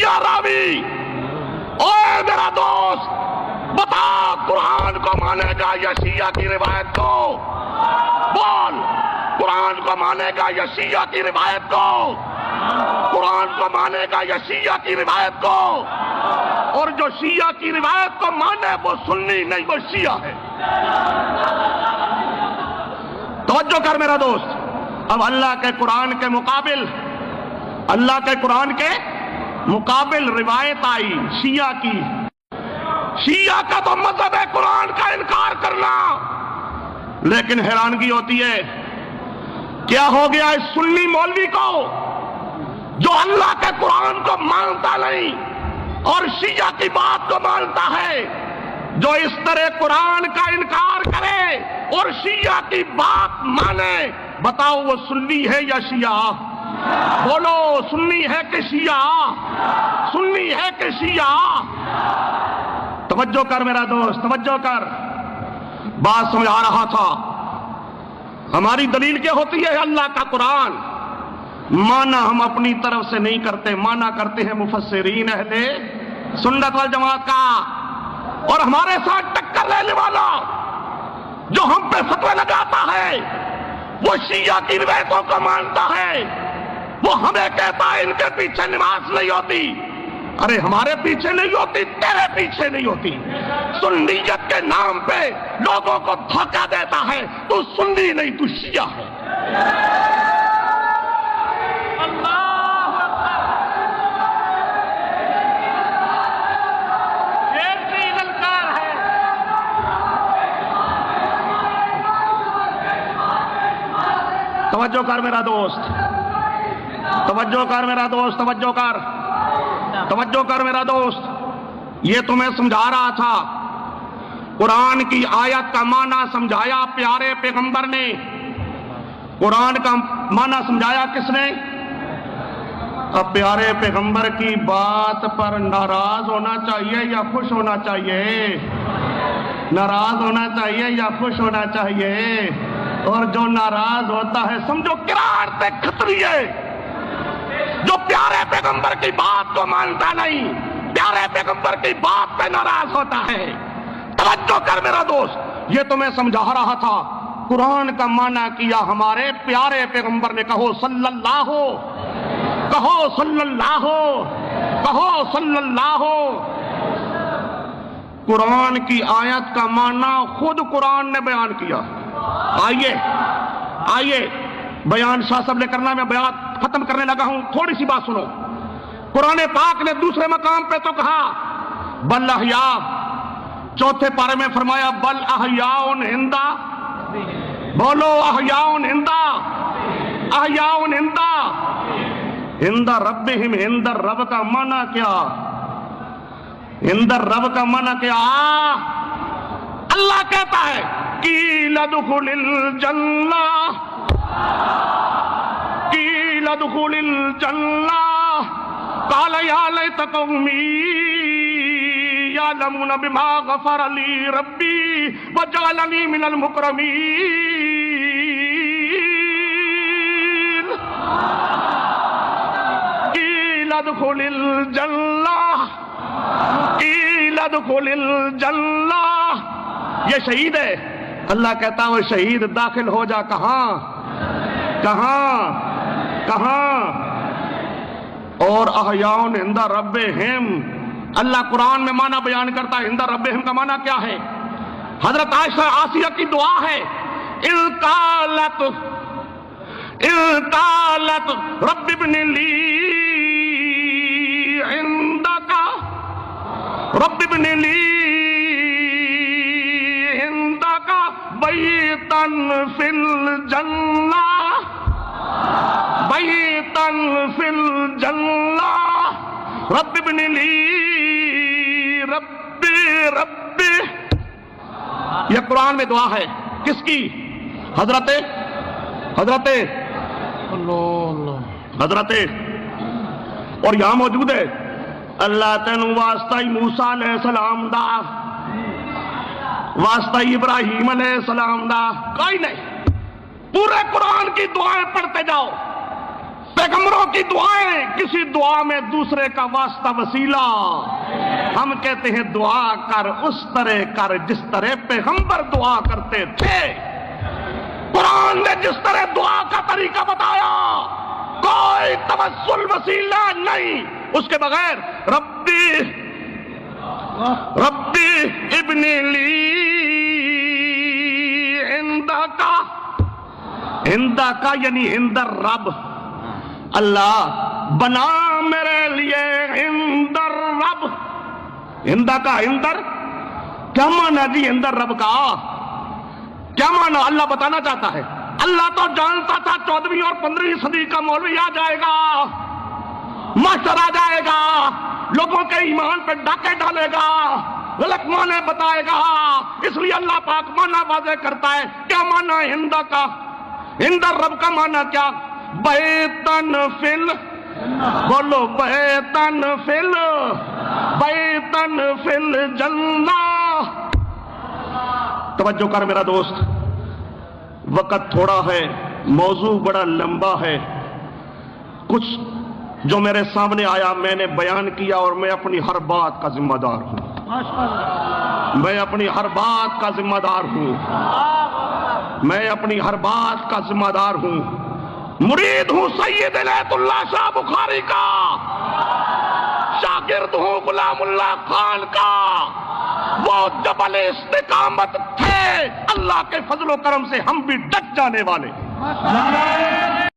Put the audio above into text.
شیعہ راوی، اوے میرا دوست بتا قرآن کو مانے گا یا شیعہ کی روایت کو؟ بول، قرآن کو مانے گا یا شیعہ کی روایت کو؟ قرآن کو مانے گا یا شیعہ کی روایت کو؟ اور جو شیعہ کی روایت کو مانے وہ سنی نہیں، وہ شیعہ ہے۔ توجہ کر میرا دوست، اب اللہ کے قرآن کے مقابل، اللہ کے قرآن کے مقابل روایت آئی شیعہ کی۔ شیعہ کا تو مذہب ہے قرآن کا انکار کرنا، لیکن حیرانگی ہوتی ہے کیا ہو گیا اس سنی مولوی کو جو اللہ کے قرآن کو مانتا نہیں اور شیعہ کی بات کو مانتا ہے، جو اس طرح قرآن کا انکار کرے اور شیعہ کی بات مانے۔ بتاؤ وہ سنی ہے یا شیعہ؟ بولو، سنی ہے کہ شیعہ؟ سنی ہے کہ شیعہ؟ توجہ کر میرا دوست، توجہ کر، بات سمجھا رہا تھا۔ ہماری دلیل کیا ہوتی ہے؟ اللہ کا قرآن مانا ہم اپنی طرف سے نہیں کرتے، مانا کرتے ہیں مفسرین اہل سنت والجماعت کا۔ اور ہمارے ساتھ ٹکر لینے والا جو ہم پہ فتوی لگاتا ہے وہ شیعہ کی روایتوں کو مانتا ہے، وہ ہمیں کہتا ہے ان کے پیچھے نماز نہیں ہوتی۔ ارے ہمارے پیچھے نہیں ہوتی، تیرے پیچھے نہیں ہوتی۔ سنیت کے نام پہ لوگوں کو دھوکہ دیتا ہے، تو سنی نہیں، تو شیعہ ہے۔ توجہ کر میرا دوست، توجہ کر میرا دوست، توجہ کر، توجہ کر میرا دوست، یہ تمہیں سمجھا رہا تھا۔ قرآن کی آیت کا معنی سمجھایا پیارے پیغمبر نے۔ قرآن کا معنی سمجھایا کس نے؟ اب پیارے پیغمبر کی بات پر ناراض ہونا چاہیے یا خوش ہونا چاہیے؟ ناراض ہونا چاہیے یا خوش ہونا چاہیے؟ اور جو ناراض ہوتا ہے سمجھو قرآن پہ خطری ہے، جو پیارے پیغمبر کی بات کو مانتا نہیں، پیارے پیغمبر کی بات پہ ناراض ہوتا ہے۔ توجہ کر میرا دوست، یہ تمہیں سمجھا رہا تھا۔ قرآن کا معنی کیا ہمارے پیارے پیغمبر نے، کہو صلی اللہ، کہو صلی اللہ، کہو صلی اللہ۔ قرآن کی آیت کا معنی خود قرآن نے بیان کیا۔ آئیے بیان شاہ صاحب نے کرنا، میں بیان ختم کرنے لگا ہوں، تھوڑی سی بات سنو۔ قرآن پاک نے دوسرے مقام پہ تو کہا بل احیاء، چوتھے پارے میں فرمایا بل احیاء عندہ، بولو احیاء عندہ، احیاء عندہ، عند ربہم، عند رب کا معنی کیا؟ عند رب کا معنی کیا؟ اللہ کہتا ہے قیل ادخل الجنہ، قیل ادخل الجنہ قال یا لیت قومی یعلمون بما غفر لی ربی وجعلنی من المکرمین۔ قیل ادخل الجنہ، قیل ادخل الجنہ، یہ شہید ہے۔ اللہ کہتا ہے وہ شہید داخل ہو جا، کہاں کہاں کہاں؟ اور احیاء عند ربہم، اللہ قرآن میں معنی بیان کرتا ہے۔ عند ربہم کا معنی کیا ہے؟ حضرت عائشہ آسیہ کی دعا ہے، اذ قالت رب ابن لی عندک، رب ابن لی عندک بیتا فی الجنہ، بیتا فی الجنہ، رب ابن لی ربی ربی۔ یہ قرآن میں دعا ہے کس کی؟ حضرت اور یہاں موجود ہے اللہ تینوں واسطہ موسیٰ علیہ السلام دا، واسطہ ابراہیم علیہ السلام دا، کوئی نہیں۔ پورے قرآن کی دعائیں پڑھتے جاؤ، پیغمبروں کی دعائیں، کسی دعا میں دوسرے کا واسطہ وسیلہ. ہم کہتے ہیں دعا کر اس طرح کر جس طرح پیغمبر دعا کرتے تھے. قرآن نے جس طرح دعا کا طریقہ بتایا، کوئی توسل وسیلہ نہیں اس کے بغیر. ربی ابنی لی عندک یعنی عند الرب، اللہ بنا میرے لیے عند الرب. عندک عندر کیا معنی جی؟ عند الرب کا کیا معنی اللہ بتانا چاہتا ہے؟ اللہ تو جانتا تھا 14ویں اور 15ویں صدی کا مولوی آ جائے گا، ماسٹر آ جائے گا، لوگوں کے ایمان پہ ڈاکے ڈالے گا، غلط معنی بتائے گا. اس لیے اللہ پاک معنی واضح کرتا ہے. کیا معنی ہندا کا؟ ہند رب کا معنی کیا؟ بیتن فل، بولو بیتن فل، بیتن فل جنہ. توجہ کر میرا دوست، وقت تھوڑا ہے، موضوع بڑا لمبا ہے. کچھ جو میرے سامنے آیا میں نے بیان کیا، اور میں اپنی ہر بات کا ذمہ دار ہوں. میں اپنی ہر بات کا ذمہ دار ہوں. میں اپنی ہر بات کا ذمہ دار ہوں. مرید ہوں سید عنایت اللہ شاہ بخاری کا، شاگرد ہوں غلام اللہ خان کا. وہ جبل استقامت تھے، اللہ کے فضل و کرم سے ہم بھی ڈٹ جانے والے.